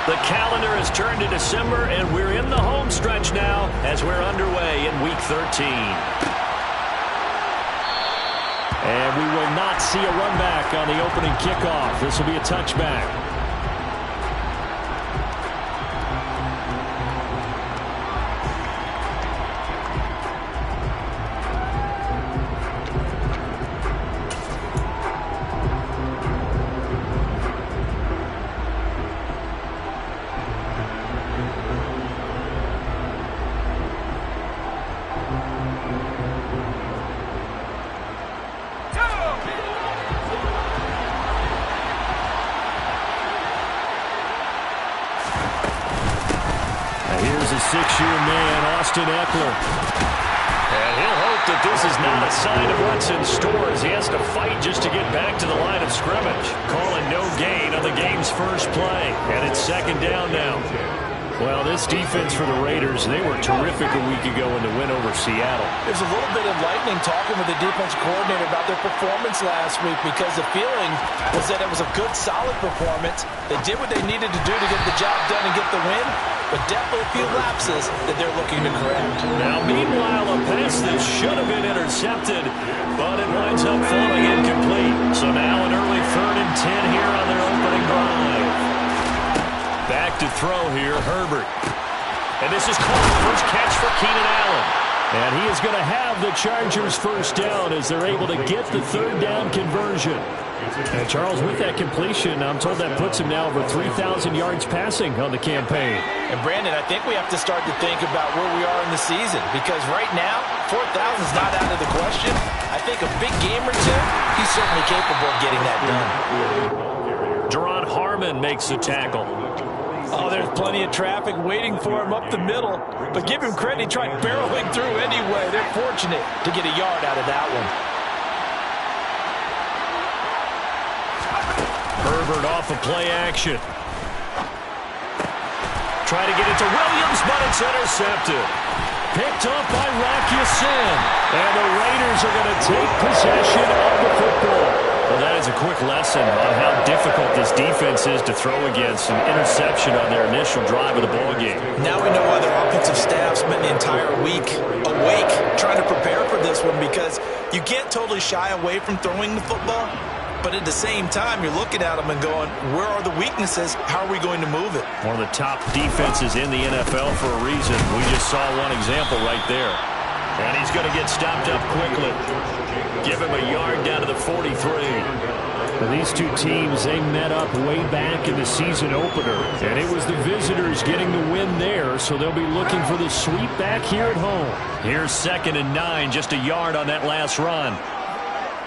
The calendar has turned to December, and we're in the home stretch now as we're underway in Week 13. And we will not see a run back on the opening kickoff. This will be a touchback. Here's a 6-year man, Austin Ekeler. And he'll hope that this is not a sign of what's in store as he has to fight just to get back to the line of scrimmage. Calling no gain on the game's first play. And it's second down now. Well, this defense for the Raiders, they were terrific a week ago in the win over Seattle. There's a little bit of lightning talking with the defense coordinator about their performance last week because the feeling was that it was a good, solid performance. They did what they needed to do to get the job done and get the win, but definitely a few lapses that they're looking to correct. Now, meanwhile, a pass that should have been intercepted, but it winds up falling incomplete. So now an early 3rd and 10 here on their opening drive. Back to throw here, Herbert. And this is caught. First catch for Keenan Allen. And he is going to have the Chargers first down as they're able to get the 3rd down conversion. And Charles, with that completion, I'm told that puts him now over 3,000 yards passing on the campaign. And Brandon, I think we have to start to think about where we are in the season because right now, 4,000 is not out of the question. I think a big game or two, he's certainly capable of getting that done. Jerron Harmon makes the tackle. Oh, there's plenty of traffic waiting for him up the middle. But give him credit, he tried barreling through anyway. They're fortunate to get a yard out of that one. Herbert off of play action. Try to get it to Williams, but it's intercepted. Picked up by Rocky Sin. And the Raiders are going to take possession of the football. Well, that is a quick lesson on how difficult this defense is to throw against. An interception on their initial drive of the ballgame. Now we know why their offensive staff spent the entire week awake trying to prepare for this one because you can't totally shy away from throwing the football. But at the same time, you're looking at them and going, where are the weaknesses? How are we going to move it? One of the top defenses in the NFL for a reason. We just saw one example right there. And he's going to get stopped up quickly. Give him a yard down to the 43. Well, these two teams, they met up way back in the season opener. And it was the visitors getting the win there, so they'll be looking for the sweep back here at home. Here's 2nd and 9, just a yard on that last run.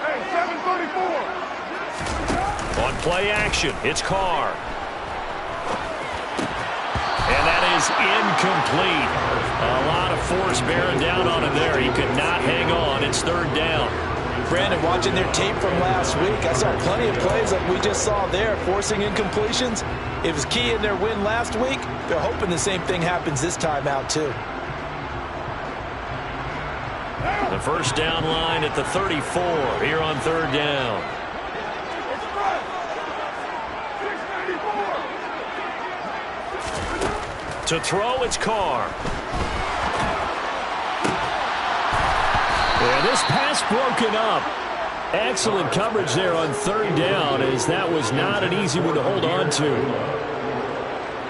Hey, 734. On play action, it's Carr. And that is incomplete. A lot of force bearing down on him there. He could not hang on. It's 3rd down. Brandon, watching their tape from last week, I saw plenty of plays like we just saw there, forcing incompletions. It was key in their win last week. They're hoping the same thing happens this time out, too. The first down line at the 34 here on 3rd down. To throw, it's Carr. And this pass broken up. Excellent coverage there on 3rd down as that was not an easy one to hold on to.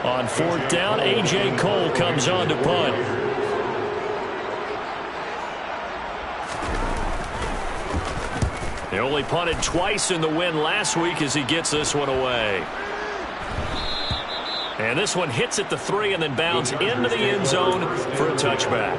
On 4th down, A.J. Cole comes on to punt. They only punted twice in the win last week as he gets this one away. And this one hits at the 3 and then bounds into the end zone for a touchback.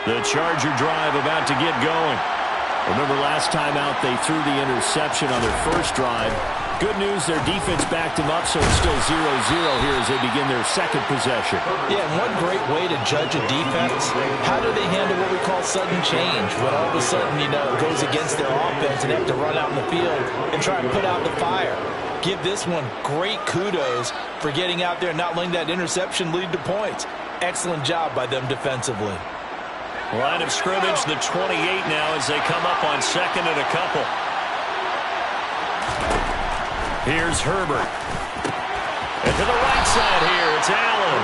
The Charger drive about to get going. Remember last time out they threw the interception on their first drive. Good news, their defense backed them up, so it's still 0-0 here as they begin their second possession. Yeah, and one great way to judge a defense, how do they handle what we call sudden change? When all of a sudden, you know, it goes against their offense and they have to run out in the field and try and put out the fire. Give this one great kudos for getting out there and not letting that interception lead to points. Excellent job by them defensively. Line of scrimmage, the 28 now as they come up on second and a couple. Here's Herbert. And to the right side here, it's Allen.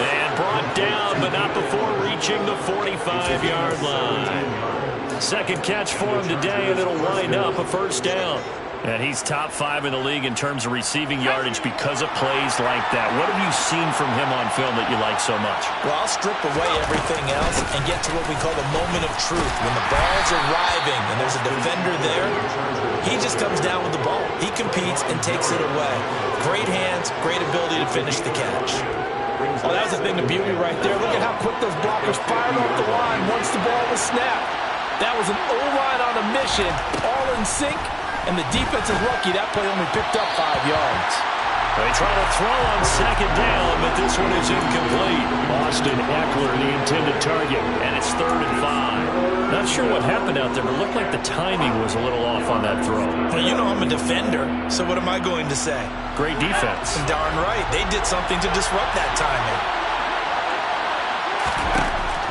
And brought down, but not before reaching the 45-yard line. Second catch for him today, and it'll wind up a first down. And he's top 5 in the league in terms of receiving yardage because of plays like that. What have you seen from him on film that you like so much? Well, I'll strip away everything else and get to what we call the moment of truth. When the ball's arriving and there's a defender there, he just comes down with the ball. He competes and takes it away. Great hands, great ability to finish the catch. Oh, that was a thing of beauty right there. Look at how quick those blockers fired off the line once the ball was snapped. That was an O-line on a mission, all in sync. And the defense is lucky that play only picked up 5 yards. They try to throw on second down, but this one is incomplete. Austin Ekeler, the intended target, and it's 3rd and 5. Not sure what happened out there, but it looked like the timing was a little off on that throw. Well, you know I'm a defender, so what am I going to say? Great defense. Darn right. They did something to disrupt that timing.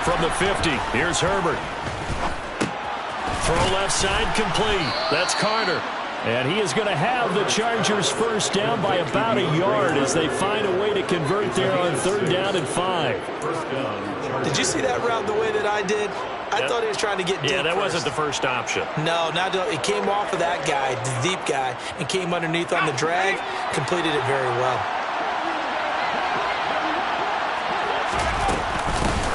From the 50, here's Herbert. Throw left side complete. That's Carter. And he is going to have the Chargers first down by about a yard as they find a way to convert there on 3rd down and 5. Did you see that route the way that I did? I thought he was trying to get deep. Yeah, that first. wasn't the first option. No, it came off of that guy, the deep guy, and came underneath on the drag, completed it very well.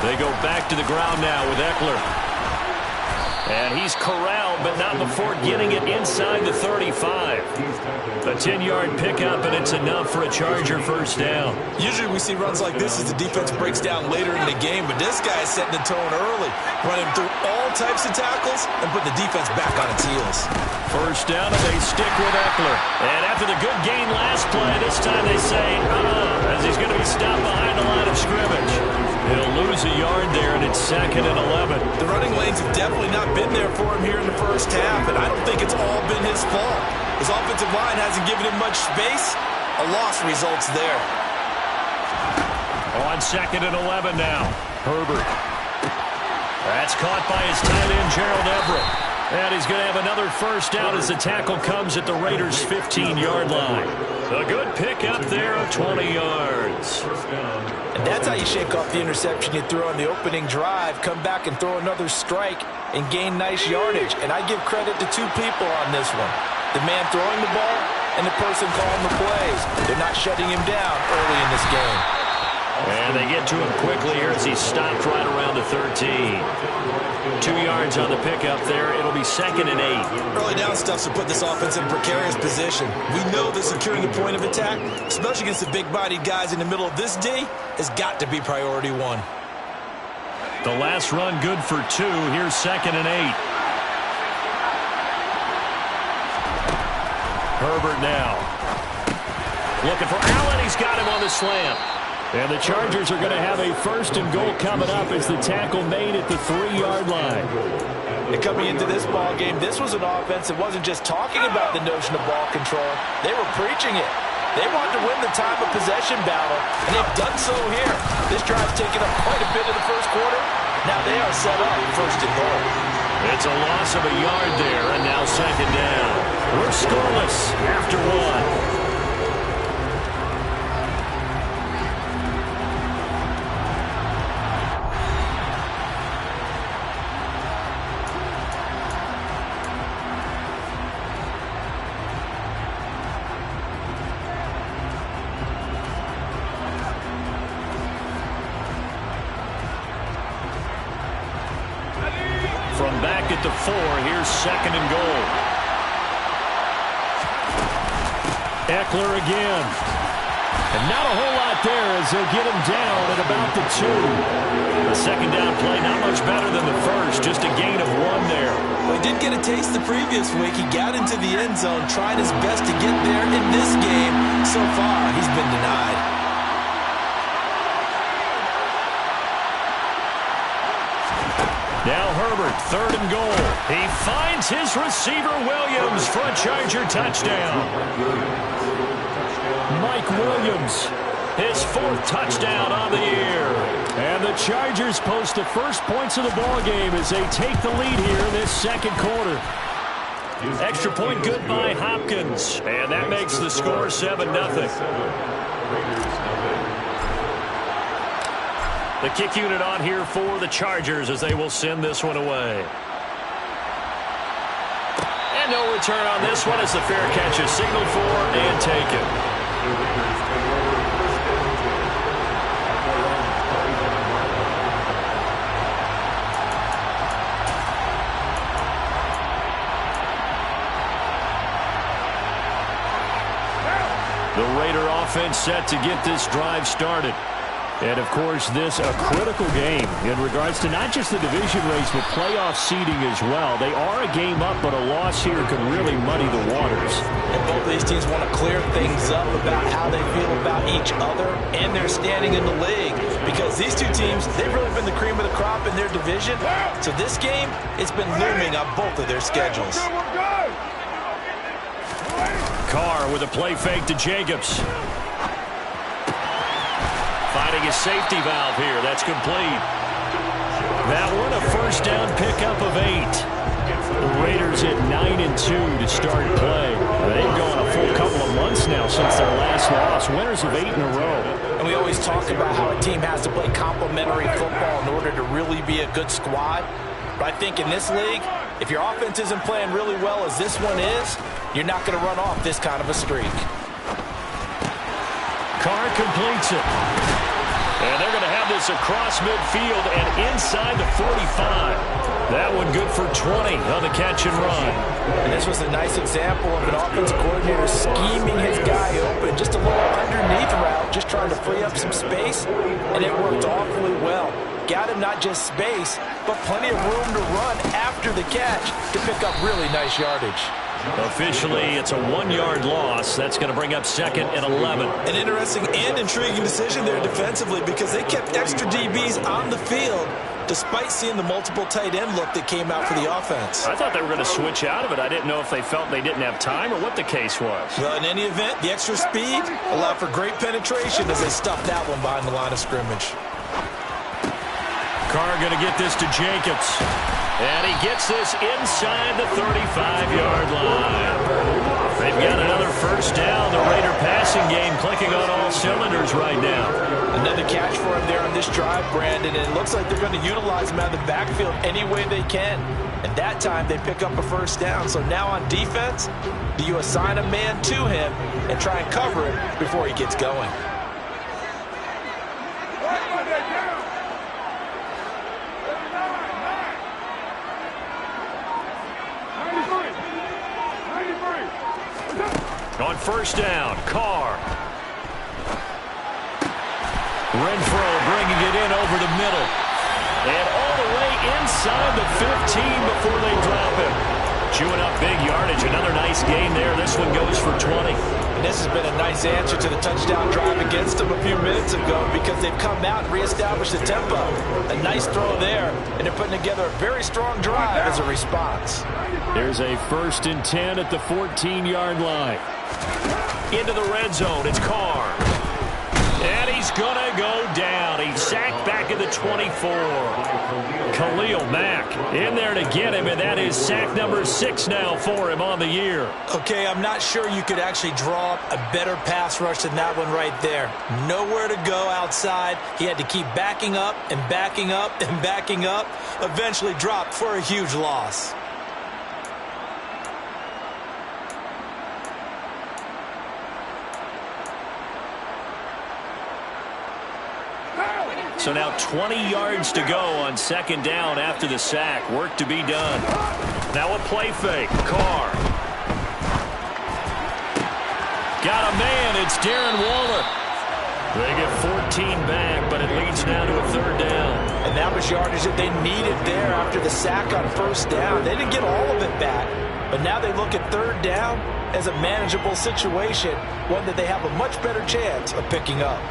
They go back to the ground now with Ekeler. And he's corralled, but not before getting it inside the 35. A 10-yard pickup, and it's enough for a Charger first down. Usually we see runs like this as the defense breaks down later in the game, but this guy is setting the tone early, running through all types of tackles and putting the defense back on its heels. First down, and they stick with Ekeler. And after the good gain last play, this time they say, as he's going to be stopped behind the line of scrimmage. He'll lose a yard there, and it's 2nd and 11. The running lanes have definitely not been there for him here in the first half, and I don't think it's all been his fault. His offensive line hasn't given him much space. A loss results there. On 2nd and 11 now. Herbert. That's caught by his tight end, Gerald Everett. And he's going to have another first down as the tackle comes at the Raiders' 15-yard line. A good pickup there of 20 yards. And that's how you shake off the interception you threw on the opening drive, come back and throw another strike and gain nice yardage. And I give credit to 2 people on this one. The man throwing the ball and the person calling the plays. They're not shutting him down early in this game. And they get to him quickly here as he's stopped right around the 13. 2 yards on the pickup there. It'll be 2nd and 8. Early down stuffs will put this offense in a precarious position. We know that securing the point of attack, especially against the big-bodied guys in the middle of this D, has got to be priority 1. The last run good for 2. Here's 2nd and 8. Herbert now. Looking for Allen. He's got him on the slant. And the Chargers are going to have a 1st and goal coming up as the tackle made at the 3-yard line. And coming into this ball game, this was an offense that wasn't just talking about the notion of ball control. They were preaching it. They wanted to win the time of possession battle, and they've done so here. This drive's taken up quite a bit in the first quarter. Now they are set up 1st and goal. It's a loss of a yard there, and now 2nd down. We're scoreless after 1. From back at the 4, here's 2nd and goal. Ekeler again. And not a whole lot there as they'll get him down at about the 2. The 2nd down play not much better than the first, just a gain of 1 there. Well, he did get a taste the previous week. He got into the end zone, trying his best to get there in this game. So far, he's been denied. Now Herbert, 3rd and goal. He finds his receiver, Williams, for a Charger touchdown. Mike Williams, his 4th touchdown on the year. And the Chargers post the first points of the ball game as they take the lead here in this second quarter. Extra point good by Hopkins. And that makes the score 7-0. The kick unit on here for the Chargers as they will send this one away. And no return on this one as the fair catch is signaled for and taken. The Raider offense set to get this drive started. And, of course, this a critical game in regards to not just the division race, but playoff seeding as well. They are a game up, but a loss here could really muddy the waters. And both of these teams want to clear things up about how they feel about each other and their standing in the league. Because these two teams, they've really been the cream of the crop in their division. So this game, it's been looming on both of their schedules. Carr with a play fake to Jacobs. Finding his safety valve here. That's complete. That one a first down pickup of 8. The Raiders at 9-2 to start play. They've gone a full couple of months now since their last loss. Winners of 8 in a row. And we always talk about how a team has to play complementary football in order to really be a good squad. But I think in this league, if your offense isn't playing really well as this one is, you're not going to run off this kind of a streak. Carr completes it. And they're going to have this across midfield and inside the 45. That one good for 20 on the catch and run. And this was a nice example of an offensive coordinator scheming his guy open. Just a little underneath route, just trying to free up some space. And it worked awfully well. Got him not just space, but plenty of room to run after the catch to pick up really nice yardage. Officially, it's a 1-yard loss. That's going to bring up 2nd and 11. An interesting and intriguing decision there defensively because they kept extra DBs on the field despite seeing the multiple tight end look that came out for the offense. I thought they were going to switch out of it. I didn't know if they felt they didn't have time or what the case was. Well, in any event, the extra speed allowed for great penetration as they stuffed that one behind the line of scrimmage. Carr going to get this to Jacobs. And he gets this inside the 35-yard line. They've got another first down. The Raider passing game clicking on all cylinders right now. Another catch for him there on this drive, Brandon. And it looks like they're going to utilize him out of the backfield any way they can. And that time they pick up a first down. So now on defense, do you assign a man to him and try and cover it before he gets going? On first down, Carr. Renfro bringing it in over the middle. And all the way inside the 15 before they drop him. Chewing up big yardage. Another nice gain there. This one goes for 20. And this has been a nice answer to the touchdown drive against them a few minutes ago because they've come out and reestablished the tempo. A nice throw there, and they're putting together a very strong drive as a response. There's a 1st and 10 at the 14-yard line. Into the red zone, it's Carr. And he's going to go down. He's sacked back at the 24. Khalil Mack in there to get him, and that is sack number 6 now for him on the year. Okay, I'm not sure you could actually draw up a better pass rush than that one right there. Nowhere to go outside. He had to keep backing up and backing up and backing up. Eventually dropped for a huge loss. So now 20 yards to go on 2nd down after the sack. Work to be done. Now a play fake. Carr. Got a man. It's Darren Waller. They get 14 back, but it leads now to a 3rd down. And that was yardage that they needed there after the sack on first down. They didn't get all of it back, but now they look at 3rd down as a manageable situation, one that they have a much better chance of picking up.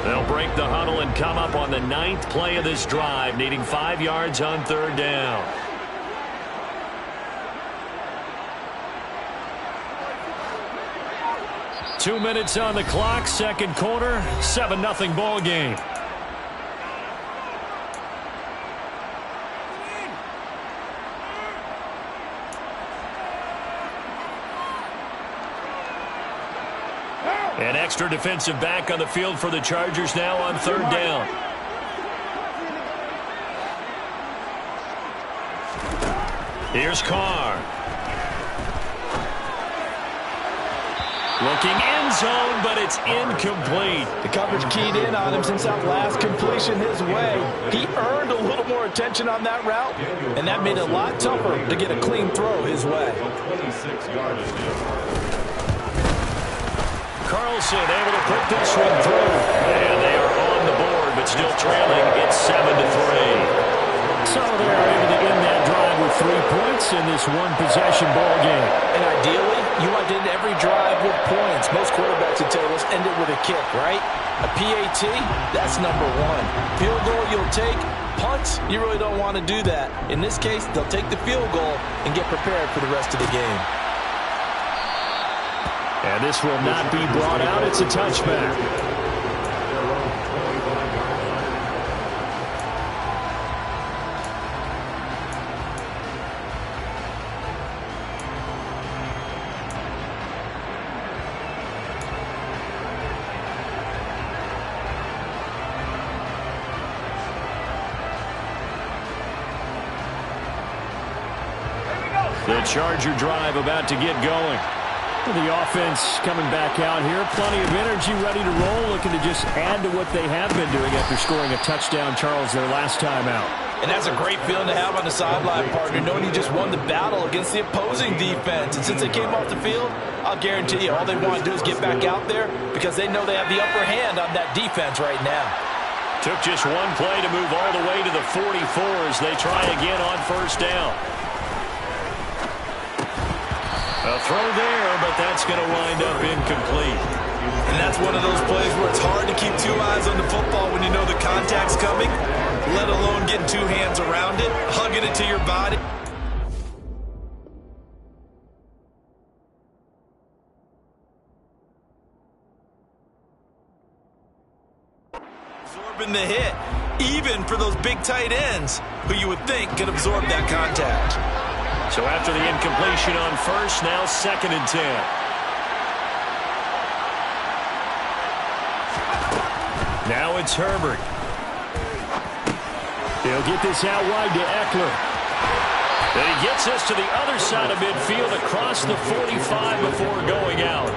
They'll break the huddle and come up on the 9th play of this drive, needing 5 yards on 3rd down. 2 minutes on the clock, second quarter, 7-0 ball game. An extra defensive back on the field for the Chargers now on third down. Here's Carr. Looking end zone, but it's incomplete. The coverage keyed in on him since that last completion his way. He earned a little more attention on that route, and that made it a lot tougher to get a clean throw his way. Carlson able to put this one through. And they are on the board, but still trailing. It's 7-3. So they're able to end that drive with 3 points in this one-possession ball game. And ideally, you want to end every drive with points. Most quarterbacks would tell us end it with a kick, right? A PAT, that's number one. Field goal you'll take. Punts, you really don't want to do that. In this case, they'll take the field goal and get prepared for the rest of the game. And this will not be brought out. It's a touchback. The Charger drive about to get going. The offense coming back out here. Plenty of energy, ready to roll, looking to just add to what they have been doing after scoring a touchdown, Charles, their last time out. And that's a great feeling to have on the sideline, partner, knowing you just won the battle against the opposing defense. And since they came off the field, I'll guarantee you all they want to do is get back out there because they know they have the upper hand on that defense right now. Took just one play to move all the way to the 44 as they try again on first down. A throw there, but that's going to wind up incomplete. And that's one of those plays where it's hard to keep 2 eyes on the football when you know the contact's coming, let alone getting 2 hands around it, hugging it to your body. Absorbing the hit, even for those big tight ends who you would think could absorb that contact. So after the incompletion on first, now 2nd and 10. Now it's Herbert. He'll get this out wide to Eckler. Then he gets this to the other side of midfield across the 45 before going out.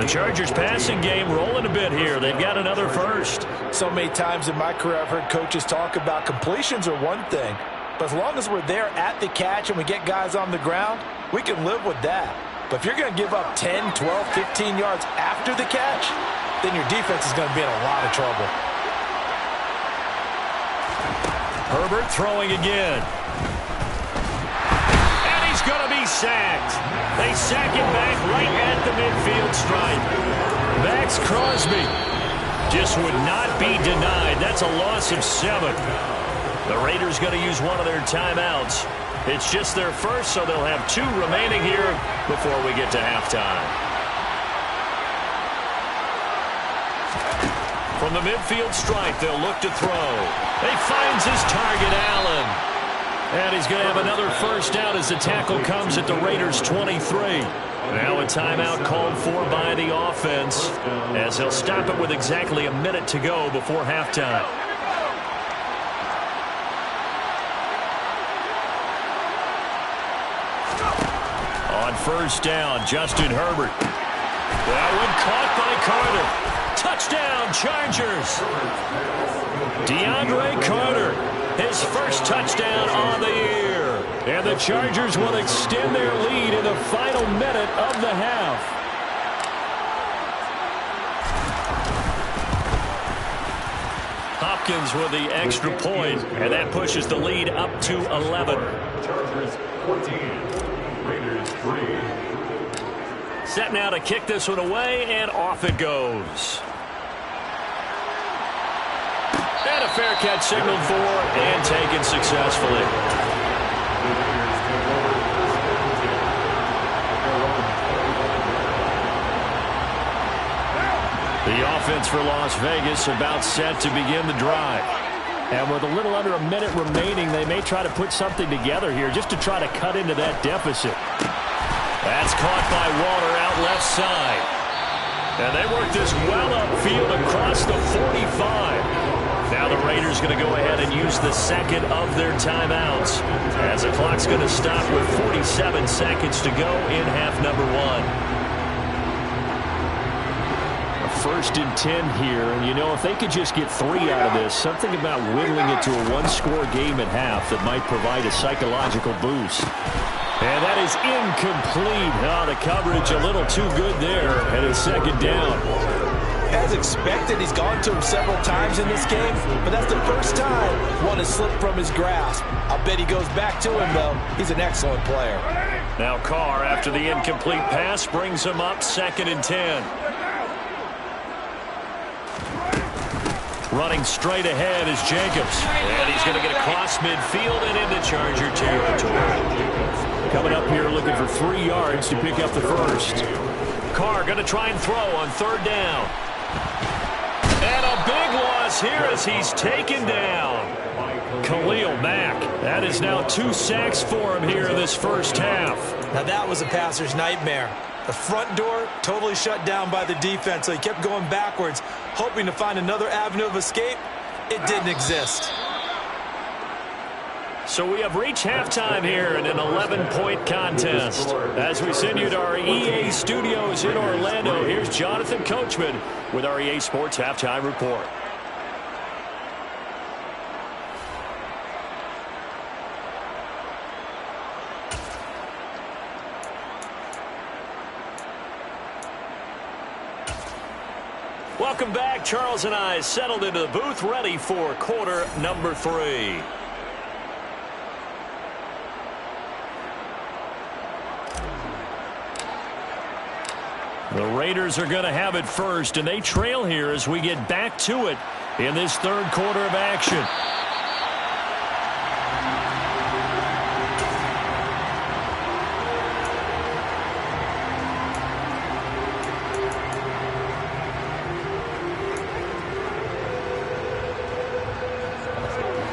The Chargers passing game rolling a bit here. They've got another first. So many times in my career I've heard coaches talk about completions are one thing. But as long as we're there at the catch and we get guys on the ground, we can live with that. But if you're going to give up 10, 12, 15 yards after the catch, then your defense is going to be in a lot of trouble. Herbert throwing again. And he's going to be sacked. They sack him back right at the midfield stripe. Max Crosby just would not be denied. That's a loss of 7. The Raiders going to use one of their timeouts. It's just their first, so they'll have 2 remaining here before we get to halftime. From the midfield stripe, they'll look to throw. He finds his target, Allen. And he's going to have another first down as the tackle comes at the Raiders' 23. Now a timeout called for by the offense as he'll stop it with exactly a minute to go before halftime. On first down, Justin Herbert. That one caught by Carter. Touchdown, Chargers. DeAndre Carter, his first touchdown on the year. And the Chargers will extend their lead in the final minute of the half. Hopkins with the extra point, and that pushes the lead up to 11. Chargers 14, Raiders 3. Set now to kick this one away, and off it goes. And a fair catch signaled for and taken successfully. The offense for Las Vegas about set to begin the drive. And with a little under a minute remaining, they may try to put something together here just to try to cut into that deficit. That's caught by Waller out left side. And they work this well upfield across the 45. Now the Raiders going to go ahead and use the second of their timeouts, as the clock's going to stop with 47 seconds to go in half number one. A 1st and 10 here, and you know, if they could just get 3 out of this, something about whittling it to a one-score game at half that might provide a psychological boost. And that is incomplete. Oh, the coverage a little too good there, and it's 2nd down. As expected, he's gone to him several times in this game, but that's the first time one has slipped from his grasp. I'll bet he goes back to him, though. He's an excellent player. Now Carr, after the incomplete pass, brings him up 2nd and 10. Running straight ahead is Jacobs. And he's going to get across midfield and into Charger territory. Coming up here looking for 3 yards to pick up the first. Carr going to try and throw on 3rd down. And a big loss here as he's taken down. Khalil Mack. That is now 2 sacks for him here in this first half. Now that was a passer's nightmare. The front door totally shut down by the defense, so he kept going backwards, hoping to find another avenue of escape. It didn't exist. So we have reached halftime here in an 11-point contest. As we send you to our EA studios in Orlando, here's Jonathan Coachman with our EA Sports Halftime Report. Welcome back. Charles and I settled into the booth, ready for quarter number 3. The Raiders are going to have it first, and they trail here as we get back to it in this 3rd quarter of action.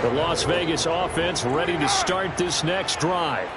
The Las Vegas offense ready to start this next drive.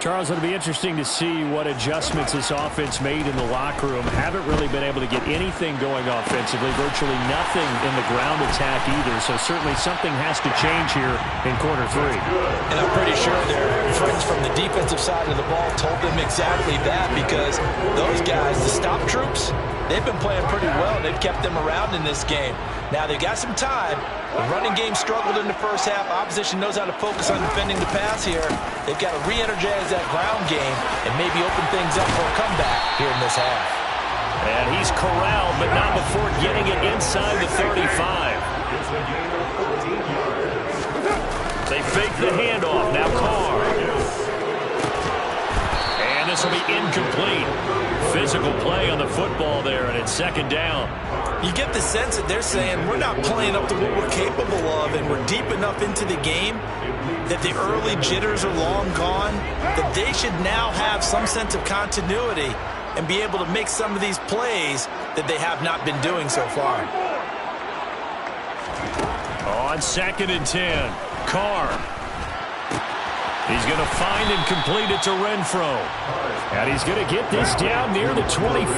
Charles, it'll be interesting to see what adjustments this offense made in the locker room. Haven't really been able to get anything going offensively, virtually nothing in the ground attack either. So certainly something has to change here in quarter 3. And I'm pretty sure their friends from the defensive side of the ball told them exactly that, because those guys, the stop troops, they've been playing pretty well. They've kept them around in this game. Now they've got some time. The running game struggled in the first half. Opposition knows how to focus on defending the pass here. They've got to re-energize that ground game and maybe open things up for a comeback here in this half. And he's corralled, but not before getting it inside the 35. They fake the handoff. Now Carr. And this will be incomplete. Physical play on the football there, and it's 2nd down. You get the sense that they're saying we're not playing up to what we're capable of, and we're deep enough into the game that the early jitters are long gone, that they should now have some sense of continuity and be able to make some of these plays that they have not been doing so far. On 2nd and 10, Carr. He's going to find and complete it to Renfro. And he's going to get this down near the 25.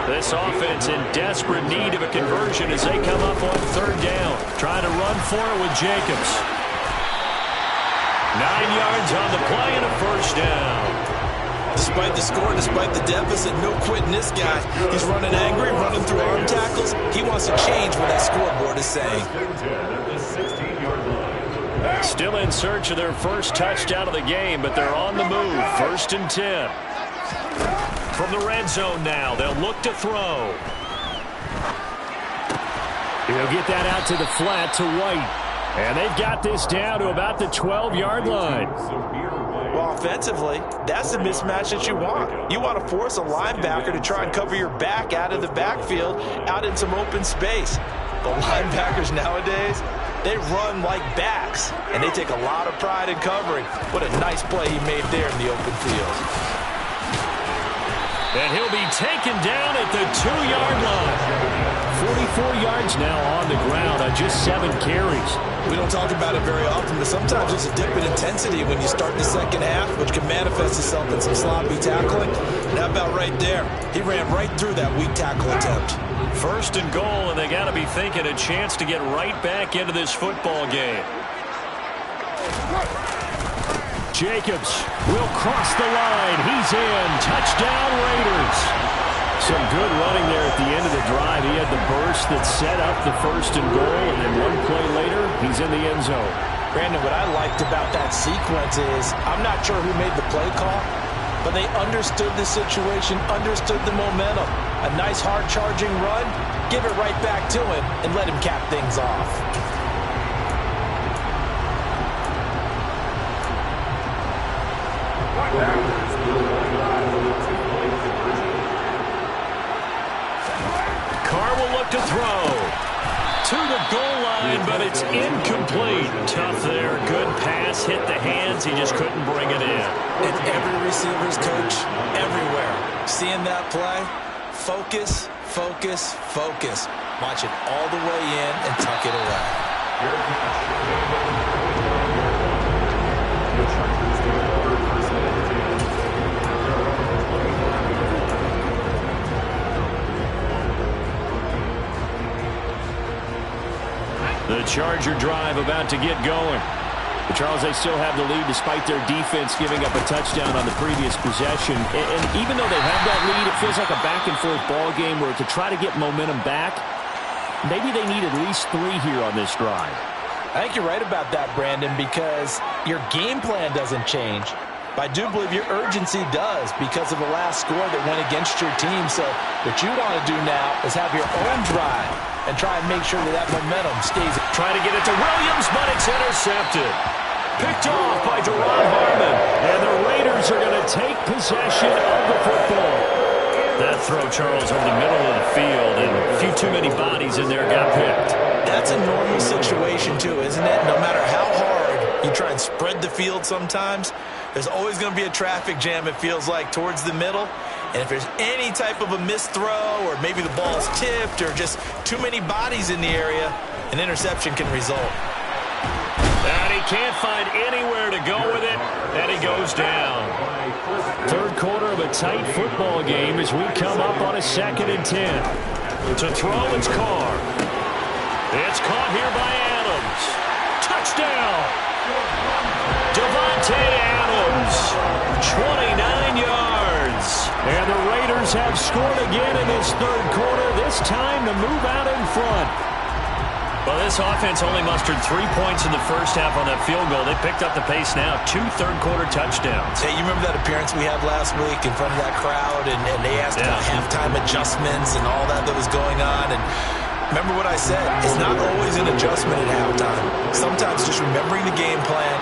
This offense in desperate need of a conversion as they come up on 3rd down. Trying to run for it with Jacobs. 9 yards on the play and a 1st down. Despite the score, despite the deficit, no quitting this guy. He's running angry, running through arm tackles. He wants to change what that scoreboard is saying. Still in search of their first touchdown of the game, but they're on the move. 1st and 10. From the red zone now, they'll look to throw. He'll get that out to the flat to White. And they've got this down to about the 12-yard line. Well, offensively, that's the mismatch that you want. You want to force a linebacker to try and cover your back out of the backfield, out in some open space. The linebackers nowadays, they run like backs, and they take a lot of pride in covering. What a nice play he made there in the open field. And he'll be taken down at the 2-yard line. 44 yards now on the ground on just 7 carries. We don't talk about it very often, but sometimes there's a dip in intensity when you start the second half, which can manifest itself in some sloppy tackling. And how about right there? He ran right through that weak tackle attempt. 1st and goal, and they got to be thinking a chance to get right back into this football game. Jacobs will cross the line. He's in. Touchdown, Raiders. Some good running there at the end of the drive. He had the burst that set up the 1st and goal, and then one play later, he's in the end zone. Brandon, what I liked about that sequence is I'm not sure who made the play call, but they understood the situation, understood the momentum. A nice hard-charging run, give it right back to him, and let him cap things off. Carr will look to throw. To the goal line, but it's incomplete. Tough there. Good pass. Hit the hands. He just couldn't bring it in. And every receiver's coach, everywhere, seeing that play, focus, focus, focus. Watch it all the way in and tuck it away. The Charger drive about to get going. But Charles, they still have the lead despite their defense giving up a touchdown on the previous possession. And even though they have that lead, it feels like a back-and-forth ball game where to try to get momentum back, maybe they need at least 3 here on this drive. I think you're right about that, Brandon, because your game plan doesn't change. But I do believe your urgency does because of the last score that went against your team. So what you want to do now is have your own drive and try and make sure that momentum stays. Trying to get it to Williams, but it's intercepted. Picked off by Duron Harmon. And the Raiders are going to take possession of the football. That throw, Charles, over the middle of the field, and a few too many bodies in there got picked. That's a normal situation, too, isn't it? No matter how hard you try and spread the field sometimes, there's always going to be a traffic jam, it feels like, towards the middle. And if there's any type of a missed throw or maybe the ball's tipped or just too many bodies in the area, an interception can result. And he can't find anywhere to go with it, and he goes down. 3rd quarter of a tight football game as we come up on a 2nd and 10. To throw, it's Carr. It's caught here by Adams. Touchdown! Davante Adams, 29 yards. And the Raiders have scored again in this 3rd quarter, this time to move out in front. Well, this offense only mustered 3 points in the 1st half on that field goal. They picked up the pace now, 2 third-quarter touchdowns. Hey, you remember that appearance we had last week in front of that crowd, and they asked about halftime adjustments and all that was going on, and remember what I said, it's not always an adjustment at halftime. Sometimes just remembering the game plan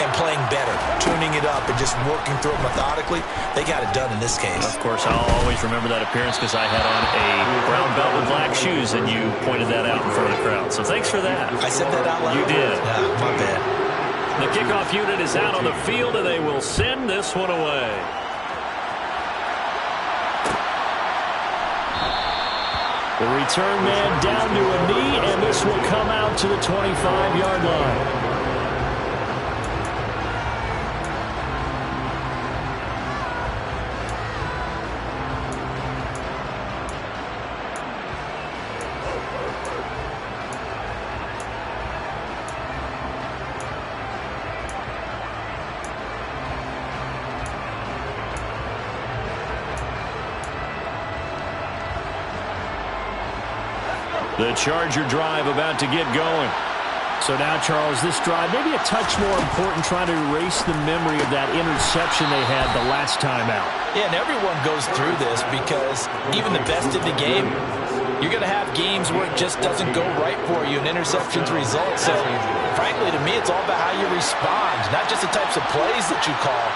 and playing better, tuning it up and just working through it methodically. They got it done in this case. Of course, I'll always remember that appearance because I had on a brown belt with black shoes, and you pointed that out in front of the crowd. So thanks for that. I said that out loud? You did. Yeah, my bad. The kickoff unit is out on the field, and they will send this one away. The return man down to a knee, and this will come out to the 25-yard line. The Charger drive about to get going. So now, Charles, this drive maybe a touch more important, trying to erase the memory of that interception they had the last time out. Yeah, and everyone goes through this because even the best in the game, you're going to have games where it just doesn't go right for you and interceptions result. So, frankly, to me, it's all about how you respond, not just the types of plays that you call,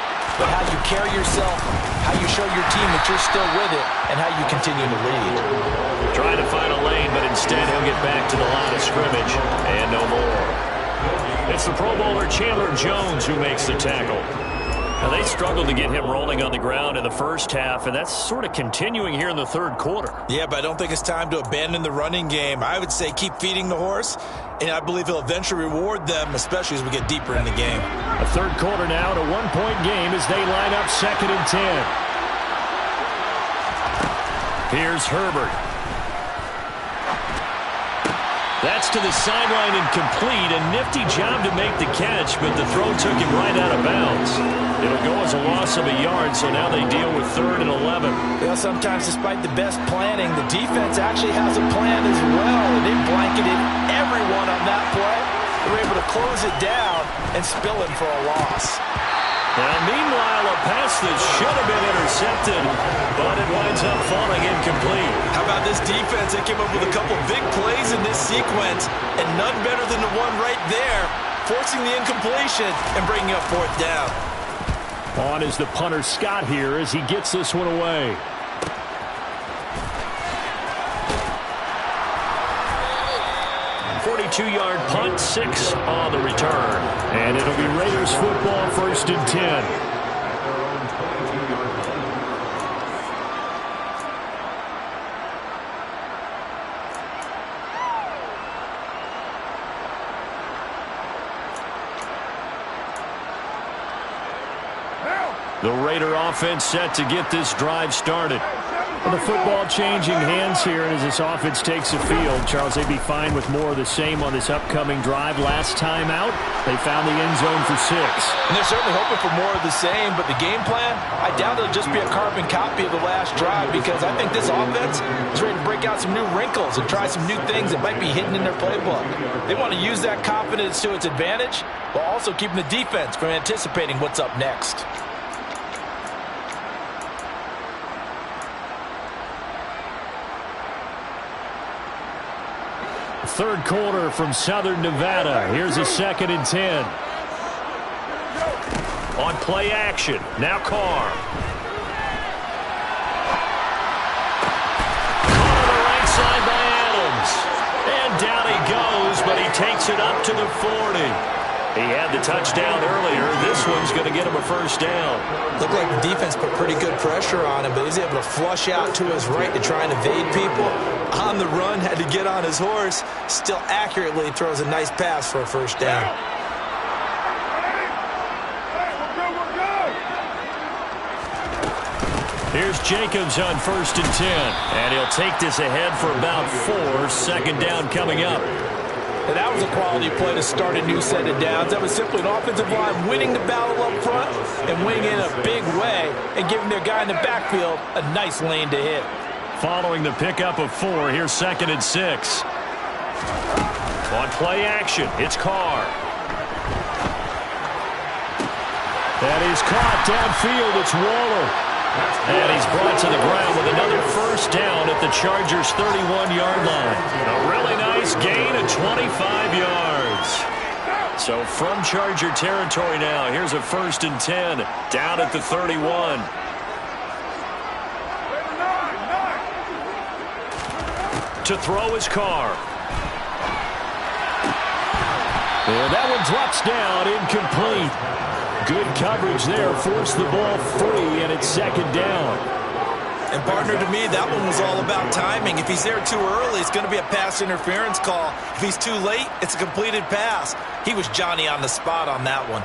but how you carry yourself, how you show your team that you're still with it, and how you continue to lead. Trying to find a lane, but instead he'll get back to the line of scrimmage, and no more. It's the Pro Bowler Chandler Jones who makes the tackle. Now, they struggled to get him rolling on the ground in the first half, and that's sort of continuing here in the third quarter. Yeah, but I don't think it's time to abandon the running game. I would say keep feeding the horse, and I believe he'll eventually reward them, especially as we get deeper in the game. A third quarter now, and a one-point game as they line up 2nd and 10. Here's Herbert. That's to the sideline incomplete. A nifty job to make the catch, but the throw took him right out of bounds. It'll go as a loss of a yard, so now they deal with 3rd and 11. Well, sometimes despite the best planning, the defense actually has a plan as well. And they blanketed everyone on that play. They were able to close it down and spill him for a loss. Now, meanwhile, a pass that should have been intercepted, but it winds up falling incomplete. How about this defense? They came up with a couple big plays in this sequence, and none better than the one right there, forcing the incompletion and bringing up 4th down. On is the punter Scott here as he gets this one away. Two-yard punt, 6 on the return. And it'll be Raiders football, 1st and 10. The Raider offense set to get this drive started. And the football changing hands here as this offense takes the field. Charles, they'd be fine with more of the same on this upcoming drive. Last time out, they found the end zone for 6. And they're certainly hoping for more of the same, but the game plan, I doubt it'll just be a carbon copy of the last drive because I think this offense is ready to break out some new wrinkles and try some new things that might be hidden in their playbook. They want to use that confidence to its advantage while also keeping the defense from anticipating what's up next. Third quarter from Southern Nevada. Here's a 2nd and 10. On play action, now Carr. Caught on the right side by Adams. And down he goes, but he takes it up to the 40. He had the touchdown earlier. This one's going to get him a 1st down. Looked like the defense put pretty good pressure on him, but he's able to flush out to his right to try and evade people. On the run, had to get on his horse. Still accurately throws a nice pass for a 1st down. Here's Jacobs on 1st and 10. And he'll take this ahead for about 4. 2nd down coming up. And that was a quality play to start a new set of downs. That was simply an offensive line winning the battle up front and winning in a big way and giving their guy in the backfield a nice lane to hit. Following the pickup of 4, here's 2nd and 6. On play action, it's Carr. And he's caught downfield. It's Waller. And he's brought to the ground with another 1st down at the Chargers' 31-yard line. A really nice gain of 25 yards. So from Charger territory now, here's a 1st and 10 down at the 31. To throw his Carr. And that one drops down, incomplete. Good coverage there, forced the ball free, and it's 2nd down. And partner, to me, that one was all about timing. If he's there too early, it's going to be a pass interference call. If he's too late, it's a completed pass. He was Johnny on the spot on that one.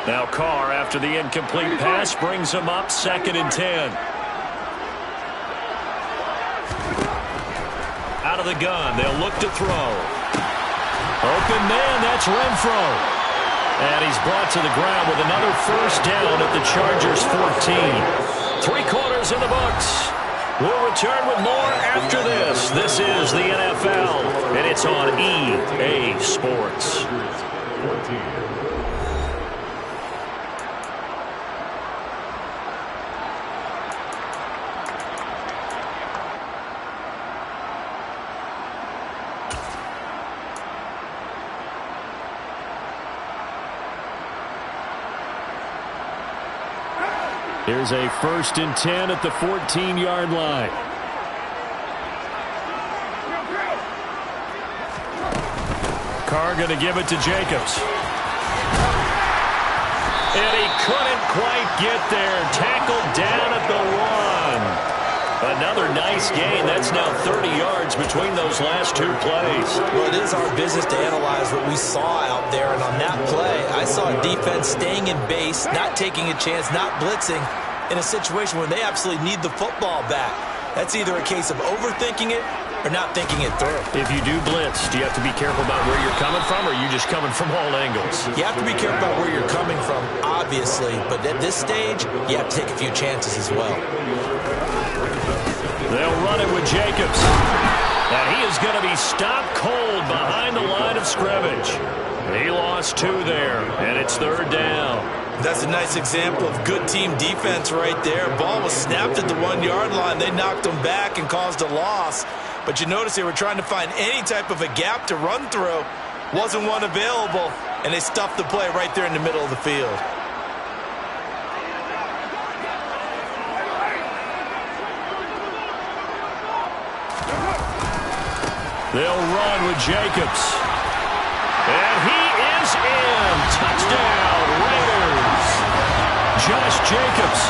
Now Carr, after the incomplete pass, brings him up 2nd and 10. Out of the gun, they'll look to throw. Open man, that's Renfro. And he's brought to the ground with another 1st down at the Chargers' 14. 3 quarters in the books. We'll return with more after this. This is the NFL, and it's on EA Sports. Here's a 1st and 10 at the 14-yard line. Carr going to give it to Jacobs. And he couldn't quite get there. Tackled down at the 1. Another nice gain. That's now 30 yards between those last 2 plays. Well, it is our business to analyze what we saw out there. And on that play, I saw a defense staying in base, not taking a chance, not blitzing in a situation where they absolutely need the football back. That's either a case of overthinking it or not thinking it through. If you do blitz, do you have to be careful about where you're coming from, or are you just coming from all angles? You have to be careful about where you're coming from, obviously. But at this stage, you have to take a few chances as well. They'll run it with Jacobs. And he is going to be stopped cold behind the line of scrimmage. He lost 2 there, and it's 3rd down. That's a nice example of good team defense right there. Ball was snapped at the 1-yard line. They knocked him back and caused a loss. But you notice they were trying to find any type of a gap to run through. Wasn't one available, and they stuffed the play right there in the middle of the field. They'll run with Jacobs. And he is in. Touchdown, Raiders. Josh Jacobs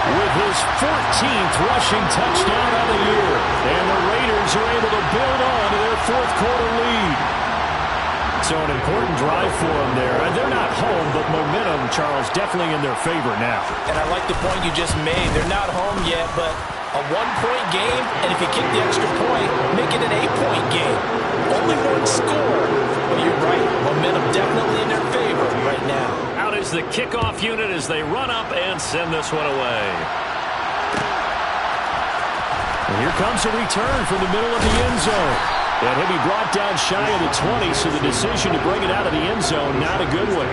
with his 14th rushing touchdown of the year. And the Raiders are able to build on to their 4th quarter lead. So an important drive for them there. They're not home, but momentum, Charles, definitely in their favor now. And I like the point you just made. They're not home yet, but a 1-point game, and if you kick the extra point, make it an 8-point game. Only 1 score. But you're right. Momentum definitely in their favor right now. Out is the kickoff unit as they run up and send this one away. And here comes a return from the middle of the end zone. And he'll be brought down shy of the 20, so the decision to bring it out of the end zone, not a good one.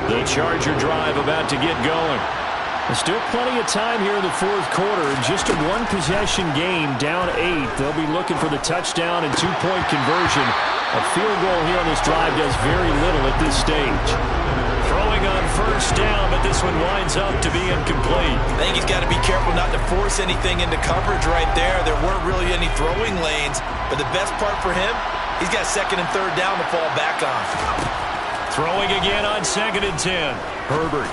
The Charger drive about to get going. There's still plenty of time here in the 4th quarter. Just a 1-possession game, down 8. They'll be looking for the touchdown and 2-point conversion. A field goal here on this drive does very little at this stage. Throwing on 1st down, but this one winds up to be incomplete. I think he's got to be careful not to force anything into coverage right there. There weren't really any throwing lanes, but the best part for him, he's got 2nd and 3rd down to fall back on. Throwing again on 2nd and 10. Herbert.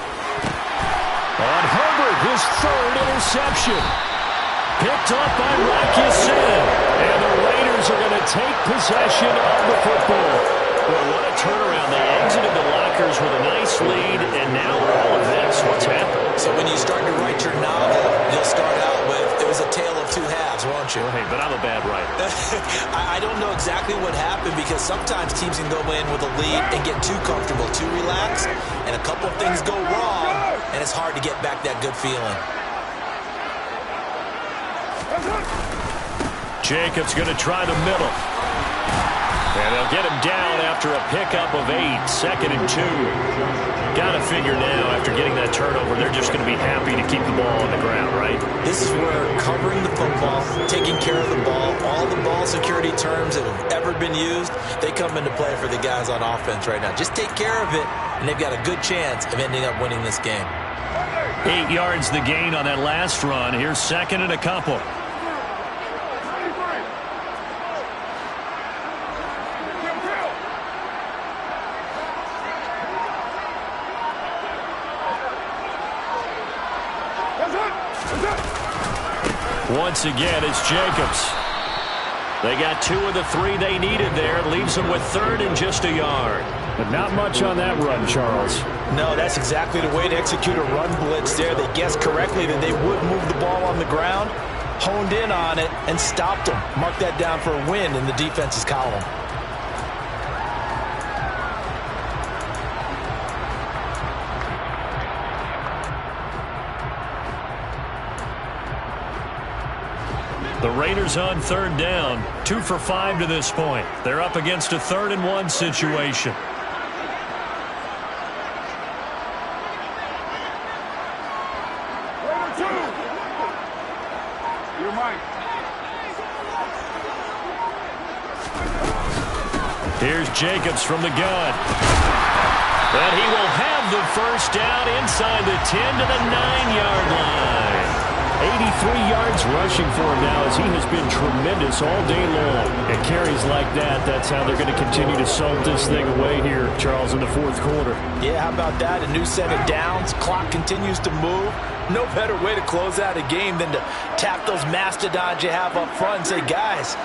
On Herbert, his 3rd interception. Picked up by Rocky Sin. And the Raiders are going to take possession of the football. Well, what a turnaround. They exited the lockers with a nice lead, and now all of this. What's happened? So when you start to write your novel, you'll start out with, it was a tale of 2 halves, won't you? Well, hey, but I'm a bad writer. I don't know exactly what happened, because sometimes teams can go in with a lead and get too comfortable, too relaxed, and a couple of things go wrong, and it's hard to get back that good feeling. Jacobs going to try the middle. And they'll get him down after a pickup of 8, 2nd and 2. Got to figure now, after getting that turnover, they're just going to be happy to keep the ball on the ground, right? This is where covering the football, taking care of the ball, all the ball security terms that have ever been used, they come into play for the guys on offense right now. Just take care of it, and they've got a good chance of ending up winning this game. 8 yards the gain on that last run. Here's 2nd and a couple. Once again, it's Jacobs. They got 2 of the 3 they needed there. It leaves them with 3rd and just a yard. But not much on that run, Charles. No, that's exactly the way to execute a run blitz there. They guessed correctly that they would move the ball on the ground, honed in on it, and stopped them. Mark that down for a win in the defense's column. The Raiders on 3rd down, 2 for 5 to this point. They're up against a 3rd and 1 situation. Raider 2. You're Mike. Here's Jacobs from the gun. But he will have the first down inside the 10 to the 9-yard line. 83 yards rushing for him now as he has been tremendous all day long. And carries like that, that's how they're going to continue to salt this thing away here, Charles, in the fourth quarter. Yeah, how about that? A new set of downs. Clock continues to move. No better way to close out a game than to tap those mastodons you have up front and say, guys,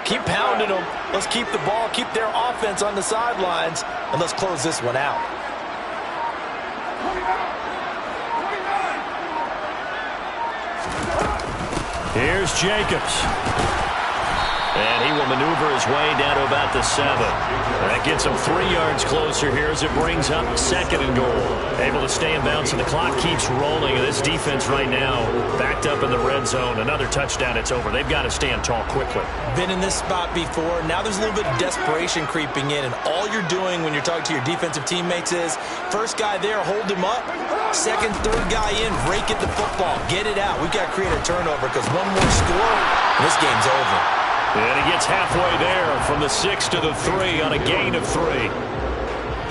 keep pounding them. Let's keep the ball, keep their offense on the sidelines, and let's close this one out. Here's Jacobs. And he will maneuver his way down to about the 7. That gets him 3 yards closer here as it brings up 2nd and goal. Able to stay in bounds, and the clock keeps rolling. And this defense right now backed up in the red zone. Another touchdown, it's over. They've got to stand tall quickly. Been in this spot before. Now there's a little bit of desperation creeping in, and all you're doing when you're talking to your defensive teammates is first guy there, hold him up. Second, third guy in, break it the football. Get it out. We've got to create a turnover because one more score, and this game's over. And he gets halfway there from the 6 to the 3 on a gain of 3.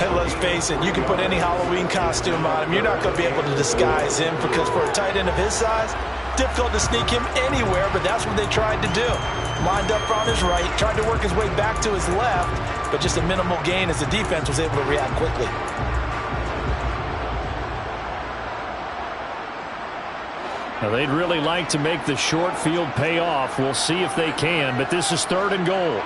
Hey, let's face it, you can put any Halloween costume on him. You're not going to be able to disguise him because for a tight end of his size, difficult to sneak him anywhere, but that's what they tried to do. Lined up on his right, tried to work his way back to his left, but just a minimal gain as the defense was able to react quickly. Now, they'd really like to make the short field pay off. We'll see if they can, but this is 3rd and goal.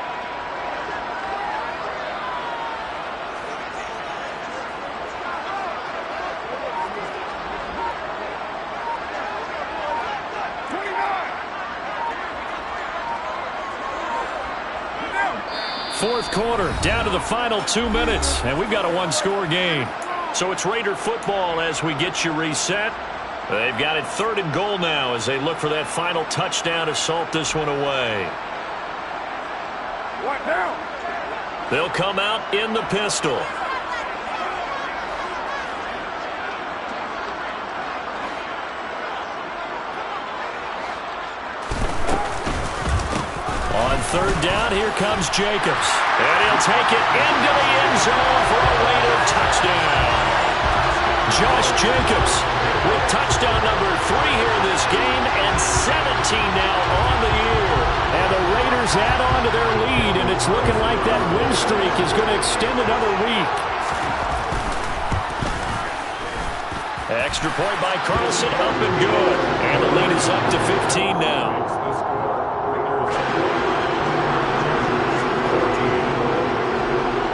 Fourth quarter, down to the final 2 minutes, and we've got a one-score game. So it's Raider football as we get you reset. They've got it 3rd and goal now as they look for that final touchdown to salt this one away. What now? They'll come out in the pistol. On 3rd down, here comes Jacobs. And he'll take it into the end zone for a Raider touchdown. Josh Jacobs with touchdown number 3 here in this game and 17 now on the year. And the Raiders add on to their lead, and it's looking like that win streak is going to extend another week. Extra point by Carlson, up and good. And the lead is up to 15 now.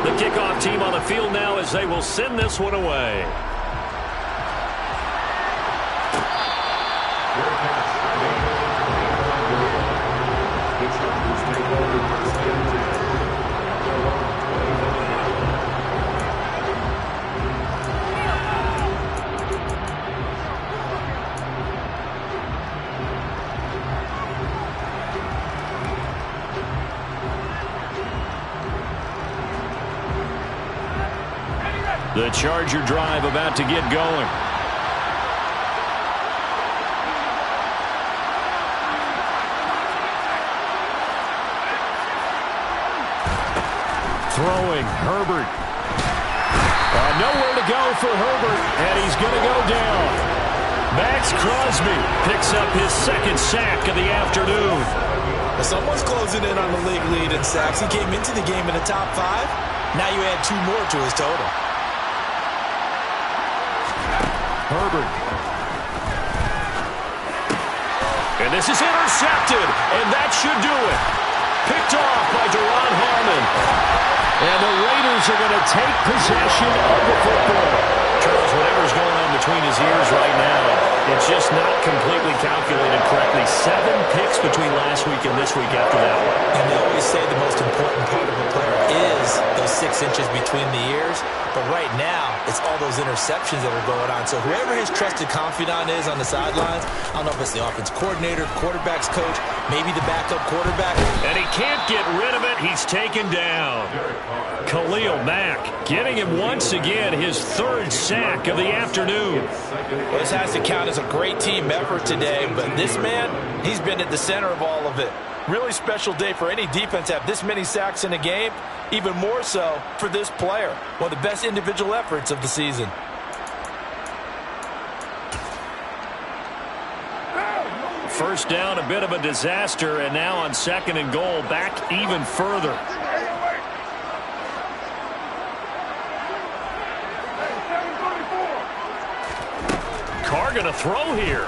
The kickoff team on the field now as they will send this one away. The Charger drive about to get going. Throwing, Herbert. Nowhere to go for Herbert, and he's going to go down. Maxx Crosby picks up his 2nd sack of the afternoon. Well, someone's closing in on the league lead in sacks. He came into the game in the top 5. Now you add 2 more to his total. Herbert. And this is intercepted, and that should do it. Picked off by Duron Harmon. And the Raiders are going to take possession of the football. Charles, whatever's going on between his ears right now, it's just not completely calculated correctly. 7 picks between last week and this week after that one. And they always say the most important part of a player is those 6 inches between the ears. But right now, it's all those interceptions that are going on. So whoever his trusted confidant is on the sidelines, I don't know if it's the offense coordinator, quarterback's coach, maybe the backup quarterback. And he can't can't get rid of it. He's taken down. Khalil Mack getting him once again his third sack of the afternoon. Well, this has to count as a great team effort today, but this man, he's been at the center of all of it. Really special day for any defense to have this many sacks in a game, even more so for this player. One of the best individual efforts of the season. First down, a bit of a disaster, and now on 2nd and goal, back even further. Carr going to throw here.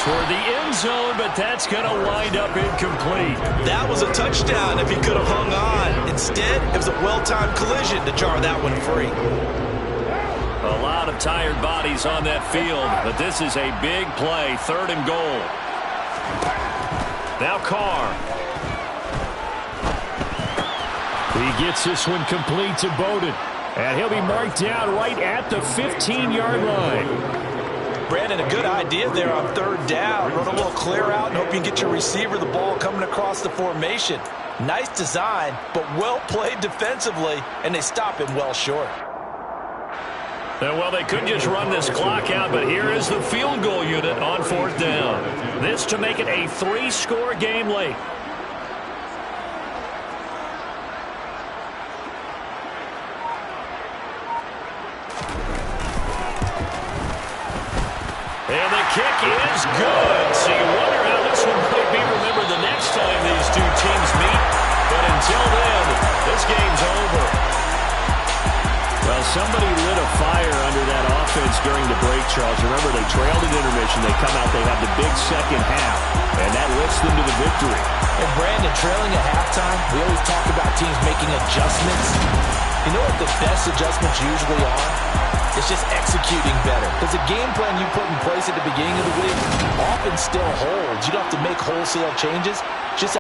Toward the end zone, but that's going to wind up incomplete. That was a touchdown if he could have hung on. Instead, it was a well-timed collision to jar that one free. A lot of tired bodies on that field, but this is a big play, 3rd and goal. Now Carr. He gets this one complete to Bowden, and he'll be marked down right at the 15-yard line. Brandon, a good idea there on 3rd down. Run a little clear out and hope you can get your receiver the ball coming across the formation. Nice design, but well played defensively, and they stop him well short. Well, they could just run this clock out, but here is the field goal unit on 4th down. This to make it a 3-score game late. And the kick is good. So you wonder how this one might be remembered the next time these two teams meet. But until then, this game's over. Well, somebody lit a fire under that offense during the break, Charles. Remember, they trailed at intermission. They come out, they have the big second half, and that lifts them to the victory. And Brandon, trailing at halftime, we always talk about teams making adjustments. You know what the best adjustments usually are? It's just executing better. Because the game plan you put in place at the beginning of the week often still holds. You don't have to make wholesale changes.